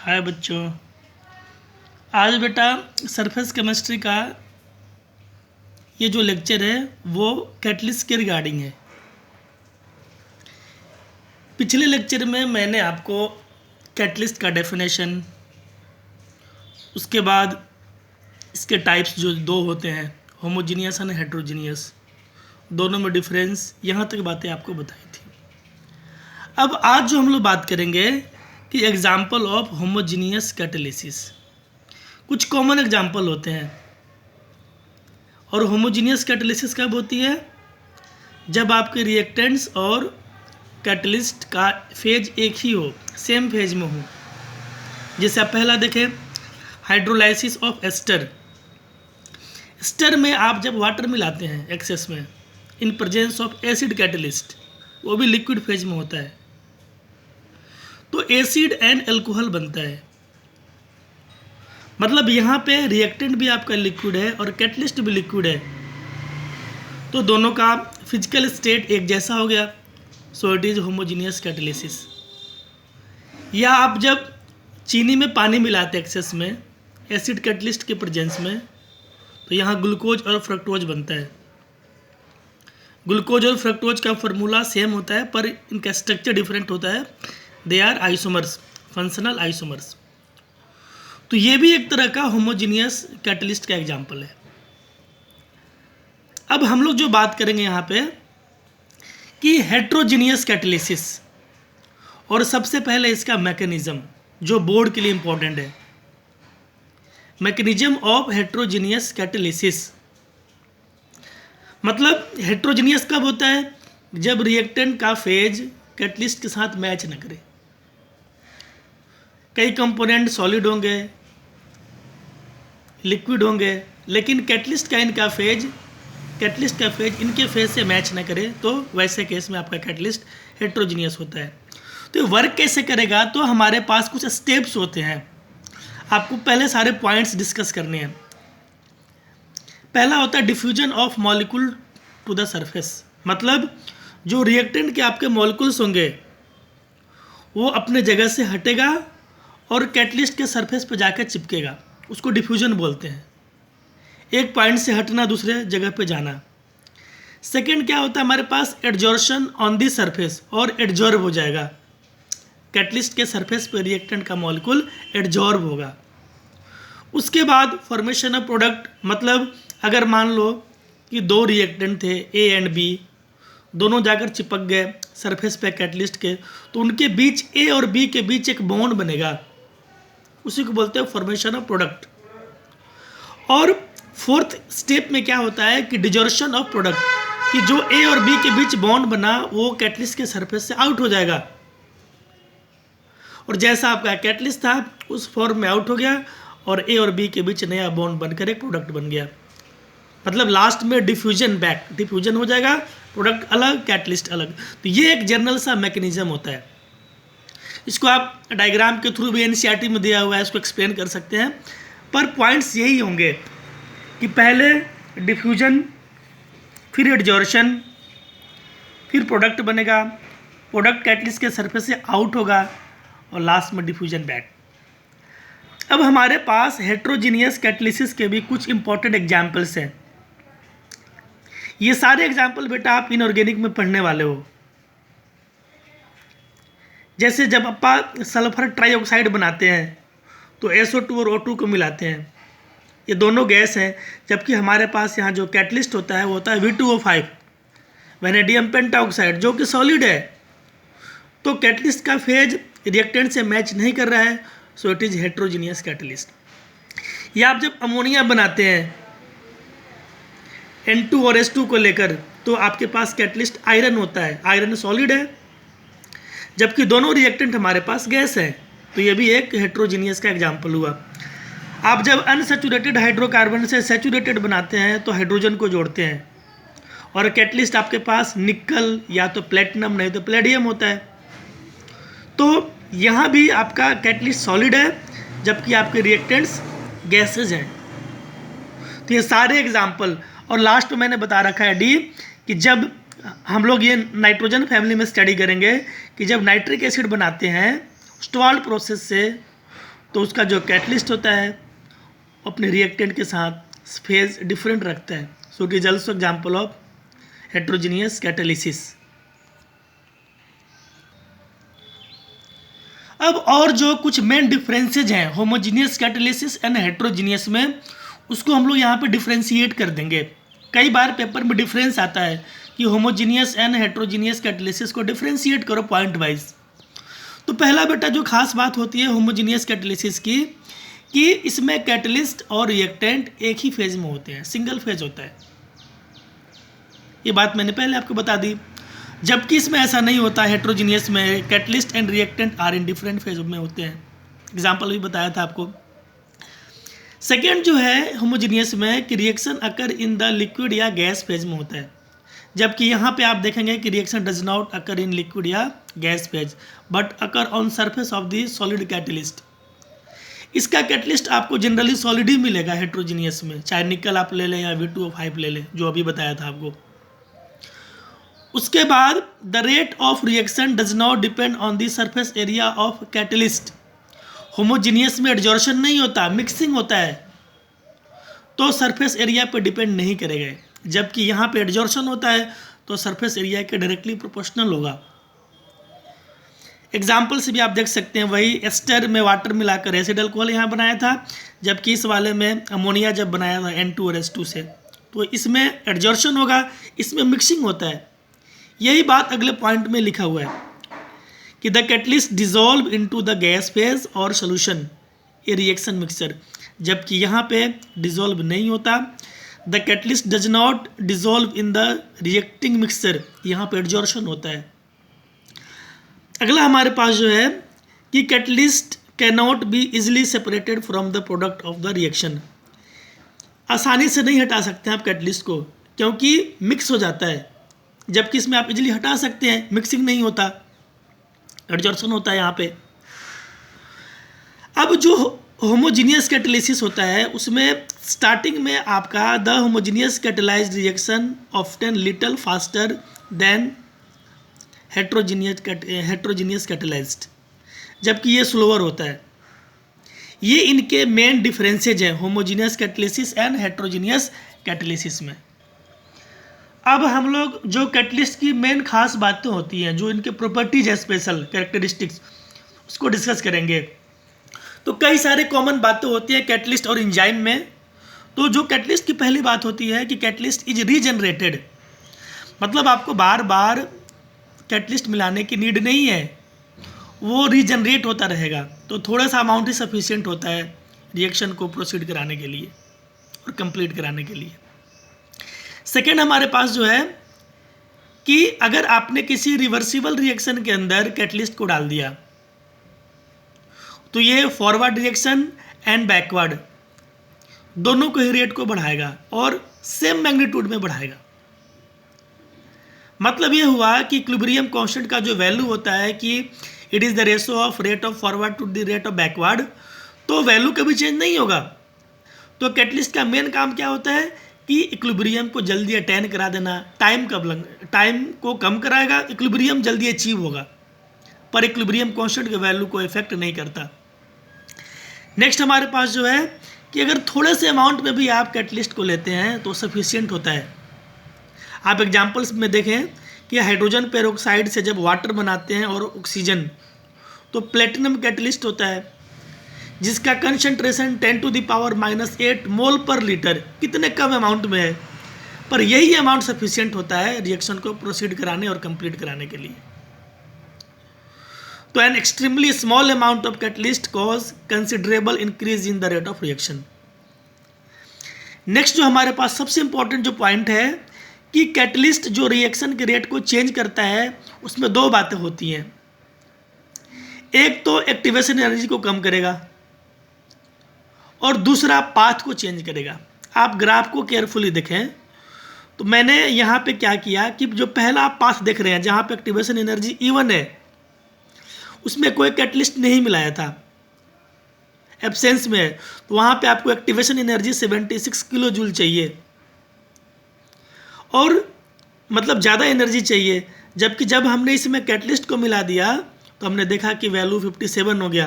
हाय बच्चों। आज बेटा सरफेस केमिस्ट्री का ये जो लेक्चर है वो कैटलिस्ट के रिगार्डिंग है। पिछले लेक्चर में मैंने आपको कैटलिस्ट का डेफिनेशन, उसके बाद इसके टाइप्स जो दो होते हैं, होमोजीनियस एंड हेट्रोजीनियस, दोनों में डिफरेंस, यहाँ तक बातें आपको बताई थी। अब आज जो हम लोग बात करेंगे कि एग्जाम्पल ऑफ होमोजीनियस कैटालिसिस, कुछ कॉमन एग्जाम्पल होते हैं। और होमोजीनियस कैटालिसिस कब होती है? जब आपके रिएक्टेंट्स और कैटलिस्ट का फेज एक ही हो, सेम फेज में हो। जैसे आप पहला देखें, हाइड्रोलाइसिस ऑफ एस्टर। एस्टर में आप जब वाटर मिलाते हैं एक्सेस में, in presence of acid catalyst, वो भी लिक्विड फेज में होता है, तो एसिड एंड अल्कोहल बनता है। मतलब यहाँ पे रिएक्टेंट भी आपका लिक्विड है और कैटलिस्ट भी लिक्विड है, तो दोनों का फिजिकल स्टेट एक जैसा हो गया, so it is homogeneous catalysis. या आप जब चीनी में पानी मिलाते हैं एक्सेस में एसिड कैटलिस्ट के प्रेजेंस में, तो यहाँ ग्लूकोज और फ्रक्टोज बनता है। ग्लूकोज और फ्रक्टोज का फार्मूला सेम होता है पर इनका स्ट्रक्चर डिफरेंट होता है। They are isomers, functional isomers. तो ये भी एक तरह का होमोजीनियस कैटलिस्ट का एग्जाम्पल है। अब हम लोग जो बात करेंगे यहाँ पे कि हेट्रोजीनियस कैटालिसिस, और सबसे पहले इसका मैकेनिज्म जो बोर्ड के लिए इंपॉर्टेंट है। मैकेनिज्म ऑफ हेट्रोजीनियस कैटालिसिस मतलब हेट्रोजीनियस कब होता है? जब रिएक्टेंट का फेज कैटलिस्ट के साथ मैच न करे। कई कंपोनेंट सॉलिड होंगे, लिक्विड होंगे, लेकिन कैटलिस्ट का फेज इनके फेज से मैच न करे, तो वैसे केस में आपका कैटलिस्ट हेट्रोजीनियस होता है। तो ये वर्क कैसे करेगा? तो हमारे पास कुछ स्टेप्स होते हैं, आपको पहले सारे पॉइंट्स डिस्कस करने हैं। पहला होता है diffusion of molecule to the surface. मतलब जो रिएक्टेंट के आपके मॉलिक्यूल्स होंगे वो अपने जगह से हटेगा और कैटलिस्ट के सरफेस पर जाकर चिपकेगा, उसको डिफ्यूजन बोलते हैं। एक पॉइंट से हटना, दूसरे जगह पे जाना। सेकंड क्या होता है हमारे पास? एडजॉर्शन ऑन दी सरफेस, और एडजॉर्ब हो जाएगा कैटलिस्ट के सरफेस पे, रिएक्टेंट का मॉलिक्यूल एडजॉर्ब होगा। उसके बाद फॉर्मेशन ऑफ प्रोडक्ट। मतलब अगर मान लो कि दो रिएक्टेंट थे ए एंड बी, दोनों जाकर चिपक गए सरफेस पे कैटलिस्ट के, तो उनके बीच, ए और बी के बीच एक बॉन्ड बनेगा, उसी को बोलते हैं फॉर्मेशन ऑफ प्रोडक्ट। और फोर्थ स्टेप में क्या होता है कि डिजॉर्शन ऑफ प्रोडक्ट, कि जो ए और बी के बीच बॉन्ड बना वो कैटलिस्ट के सरफेस से आउट हो जाएगा, और जैसा आपका कैटलिस्ट था उस फॉर्म में आउट हो गया, और ए और बी के बीच नया बॉन्ड बनकर एक प्रोडक्ट बन गया। मतलब लास्ट में डिफ्यूजन हो जाएगा, प्रोडक्ट अलग, कैटलिस्ट अलग। तो ये एक जनरल सा मैकेनिज्म होता है। इसको आप डायग्राम के थ्रू भी एनसीईआरटी में दिया हुआ है, इसको एक्सप्लेन कर सकते हैं, पर पॉइंट्स यही होंगे कि पहले डिफ्यूजन, फिर एडजॉर्शन, फिर प्रोडक्ट बनेगा, प्रोडक्ट कैटलिस्ट के सरफेस से आउट होगा, और लास्ट में डिफ्यूजन बैक। अब हमारे पास हेट्रोजीनियस कैटालिसिस के भी कुछ इंपॉर्टेंट एग्जाम्पल्स हैं। ये सारे एग्जाम्पल बेटा आप इनऑर्गेनिक में पढ़ने वाले हो। जैसे जब आप सल्फर ट्राइऑक्साइड बनाते हैं तो SO2 और O2 को मिलाते हैं, ये दोनों गैस हैं, जबकि हमारे पास यहाँ जो कैटलिस्ट होता है वो होता है V2O5, वैनेडियम पेंटाऑक्साइड, जो कि सॉलिड है। तो कैटलिस्ट का फेज रिएक्टेंट से मैच नहीं कर रहा है, so it is heterogeneous catalyst. या आप जब अमोनिया बनाते हैं N2 और H2 को लेकर, तो आपके पास कैटलिस्ट आयरन होता है, आयरन सॉलिड है, जबकि दोनों रिएक्टेंट हमारे पास गैस है, तो ये भी एक हेट्रोजीनियस का एग्जाम्पल हुआ। आप जब अनसैचुरेटेड हाइड्रोकार्बन से सैचुरेटेड बनाते हैं तो हाइड्रोजन को जोड़ते हैं, और कैटलिस्ट आपके पास निकल या तो प्लेटिनम नहीं तो प्लेडियम होता है। तो यहाँ भी आपका कैटलिस्ट सॉलिड है, जबकि आपके रिएक्टेंट्स गैसेज हैं। तो ये सारे एग्जाम्पल, और लास्ट में मैंने बता रखा है डी, कि जब हम लोग ये नाइट्रोजन फैमिली में स्टडी करेंगे कि जब नाइट्रिक एसिड बनाते हैं स्टॉल्ड प्रोसेस से, तो उसका जो कैटलिस्ट होता है अपने रिएक्टेंट के साथ फेज डिफरेंट रखता है। So it is also example of heterogeneous catalysis. अब और जो कुछ मेन डिफरेंसेज हैं होमोजीनियस कैटालिसिस एंड हेट्रोजीनियस में, उसको हम लोग यहाँ पे डिफ्रेंशिएट कर देंगे। कई बार पेपर में डिफरेंस आता है कि होमोजीनियस एंड हेट्रोजीनियस कैटालिसिस को डिफ्रेंशिएट करो पॉइंट वाइज। तो पहला बेटा जो खास बात होती है होमोजीनियस कैटालिसिस की, कि इसमें कैटलिस्ट और रिएक्टेंट एक ही फेज में होते हैं, सिंगल फेज होता है। ये बात मैंने पहले आपको बता दी। जबकि इसमें ऐसा नहीं होता, हेट्रोजीनियस में catalyst and reactant are in different phase में होते हैं। एग्जाम्पल भी बताया था आपको। सेकेंड जो है होमोजीनियस में कि reaction occur in the liquid या गैस फेज में होता है, जबकि यहाँ पे आप देखेंगे कि reaction does not occur in liquid या gas phase but occur on surface of the solid catalyst. इसका कैटलिस्ट आपको जनरली सॉलिड ही मिलेगा हेट्रोजीनियस में, चाहे निकल आप ले लें या V2O5 ले लें, जो अभी बताया था आपको। उसके बाद the rate of reaction does not depend on the surface area of catalyst. Homogeneous में एडजॉर्शन नहीं होता, मिक्सिंग होता है, तो सरफेस एरिया पे डिपेंड नहीं करेगा। जबकि यहाँ पे एडजॉर्शन होता है तो सरफेस एरिया के डायरेक्टली प्रोपोर्शनल होगा। एग्जाम्पल से भी आप देख सकते हैं, वही एस्टर में वाटर मिलाकर एसिड अल्कोहल यहाँ बनाया था, जबकि इस वाले में अमोनिया जब बनाया था N2 और H2 से, तो इसमें एडजॉर्शन होगा, इसमें मिक्सिंग होता है। यही बात अगले पॉइंट में लिखा हुआ है कि the catalyst dissolve into the gas phase और सोल्यूशन ए रिएक्शन मिक्सचर, जबकि यहाँ पे डिजोल्व नहीं होता। The catalyst does not dissolve in the reacting mixture, यहाँ पे एडजॉर्शन होता है। अगला हमारे पास जो है कि catalyst can not be easily separated from the product of the reaction. आसानी से नहीं हटा सकते हैं आप कैटलिस्ट को, क्योंकि मिक्स हो जाता है। जबकि इसमें आप इजीली हटा सकते हैं, मिक्सिंग नहीं होता, एडजॉर्शन होता है यहाँ पे। अब जो होमोजीनियस कैटालिसिस होता है उसमें स्टार्टिंग में आपका the homogeneous catalysed reaction often little faster than heterogeneous catalysed, जबकि ये स्लोअर होता है। ये इनके मेन डिफरेंसेज हैं homogeneous catalysis and heterogeneous catalysis में। अब हम लोग जो कैटलिस्ट की मेन खास बातें होती हैं, जो इनके प्रॉपर्टीज है, स्पेशल कैरेक्टरिस्टिक्स, उसको डिस्कस करेंगे। तो कई सारे कॉमन बातें होती हैं कैटलिस्ट और एंजाइम में। तो जो कैटलिस्ट की पहली बात होती है कि कैटलिस्ट इज रीजनरेटेड, मतलब आपको बार बार कैटलिस्ट मिलाने की नीड नहीं है, वो रीजनरेट होता रहेगा। तो थोड़ा सा अमाउंट ही सफिशिएंट होता है रिएक्शन को प्रोसीड कराने के लिए और कंप्लीट कराने के लिए। सेकेंड हमारे पास जो है कि अगर आपने किसी रिवर्सिबल रिएक्शन के अंदर कैटलिस्ट को डाल दिया तो ये फॉरवर्ड रिएक्शन एंड बैकवर्ड दोनों को ही रेट को बढ़ाएगा और सेम मैग्नीट्यूड में बढ़ाएगा। मतलब ये हुआ कि इक्विलिब्रियम कांस्टेंट का जो वैल्यू होता है कि it is the ratio of rate of forward to the rate of backward, तो वैल्यू कभी चेंज नहीं होगा। तो कैटलिस्ट का मेन काम क्या होता है कि इक्विलिब्रियम को जल्दी अटेन करा देना। टाइम को कम कराएगा, इक्विलिब्रियम जल्दी अचीव होगा, पर इक्विलिब्रियम कांस्टेंट के वैल्यू को इफेक्ट नहीं करता। नेक्स्ट हमारे पास जो है कि अगर थोड़े से अमाउंट में भी आप कैटलिस्ट को लेते हैं तो सफिशिएंट होता है। आप एग्जांपल्स में देखें कि हाइड्रोजन पेरोक्साइड से जब वाटर बनाते हैं और ऑक्सीजन, तो प्लेटिनम कैटलिस्ट होता है जिसका कंसंट्रेशन 10⁻⁻8 मोल पर लीटर, कितने कम अमाउंट में है, पर यही अमाउंट सफिशिएंट होता है रिएक्शन को प्रोसीड कराने और कंप्लीट कराने के लिए। तो an extremely small amount of catalyst cause considerable increase in the rate of reaction. Next जो हमारे पास सबसे इंपॉर्टेंट जो पॉइंट है कि कैटलिस्ट जो रिएक्शन के रेट को चेंज करता है, उसमें दो बातें होती हैं। एक तो एक्टिवेशन एनर्जी को कम करेगा और दूसरा पाथ को चेंज करेगा। आप ग्राफ को केयरफुली देखें तो मैंने यहाँ पे क्या किया कि जो पहला आप पाथ देख रहे हैं जहाँ पे एक्टिवेशन एनर्जी E1 है, उसमें कोई कैटलिस्ट नहीं मिलाया था, एब्सेंस में है, तो वहाँ पे आपको एक्टिवेशन एनर्जी 76 किलो जूल चाहिए और मतलब ज़्यादा एनर्जी चाहिए। जबकि जब हमने इसमें कैटलिस्ट को मिला दिया तो हमने देखा कि वैल्यू 57 हो गया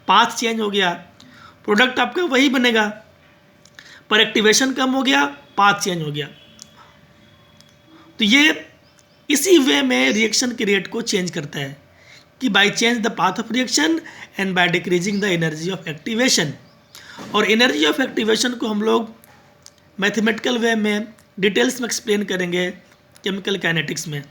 पाथ चेंज हो गया, प्रोडक्ट आपका वही बनेगा, पर एक्टिवेशन कम हो गया, पाथ चेंज हो गया। तो ये इसी वे में रिएक्शन के रेट को चेंज करता है कि by change the path of reaction and by decreasing the energy of activation. और एनर्जी ऑफ एक्टिवेशन को हम लोग मैथमेटिकल वे में डिटेल्स में एक्सप्लेन करेंगे केमिकल काइनेटिक्स में।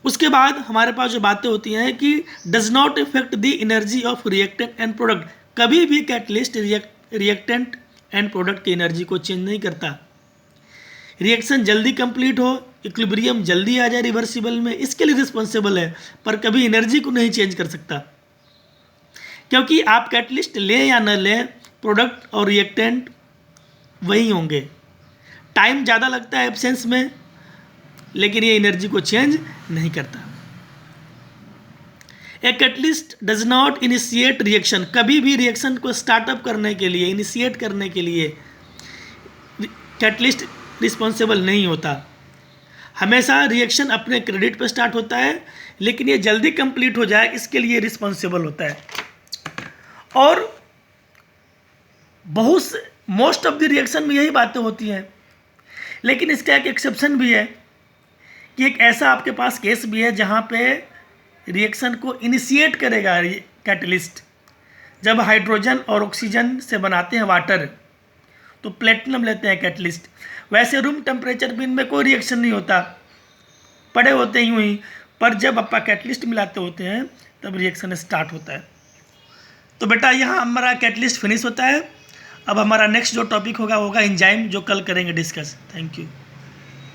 उसके बाद हमारे पास जो बातें होती हैं कि does not effect the energy of reactant and product. कभी भी कैटलिस्ट रिएक्टेंट एंड प्रोडक्ट की एनर्जी को चेंज नहीं करता। रिएक्शन जल्दी कंप्लीट हो, इक्विलिब्रियम जल्दी आ जाए रिवर्सिबल में, इसके लिए रिस्पॉन्सिबल है, पर कभी एनर्जी को नहीं चेंज कर सकता। क्योंकि आप कैटलिस्ट लें या न लें, प्रोडक्ट और रिएक्टेंट वही होंगे। टाइम ज़्यादा लगता है एब्सेंस में, लेकिन ये एनर्जी को चेंज नहीं करता। A catalyst does not initiate reaction. कभी भी रिएक्शन को स्टार्टअप करने के लिए, इनिशिएट करने के लिए कैटलिस्ट रिस्पॉन्सिबल नहीं होता। हमेशा रिएक्शन अपने क्रेडिट पर स्टार्ट होता है, लेकिन ये जल्दी कंप्लीट हो जाए इसके लिए रिस्पॉन्सिबल होता है। और मोस्ट ऑफ द रिएक्शन में यही बातें होती हैं, लेकिन इसका एक एक्सेप्शन भी है कि एक ऐसा आपके पास केस भी है जहाँ पे रिएक्शन को इनिशिएट करेगा कैटलिस्ट। जब हाइड्रोजन और ऑक्सीजन से बनाते हैं वाटर, तो प्लेटिनम लेते हैं कैटलिस्ट। वैसे रूम टेम्परेचर भी इनमें कोई रिएक्शन नहीं होता, पड़े होते यूँ ही, पर जब आप कैटलिस्ट मिलाते होते हैं तब रिएक्शन स्टार्ट होता है। तो बेटा यहाँ हमारा कैटलिस्ट फिनिश होता है। अब हमारा नेक्स्ट जो टॉपिक होगा एंजाइम, जो कल करेंगे डिस्कस। Thank you.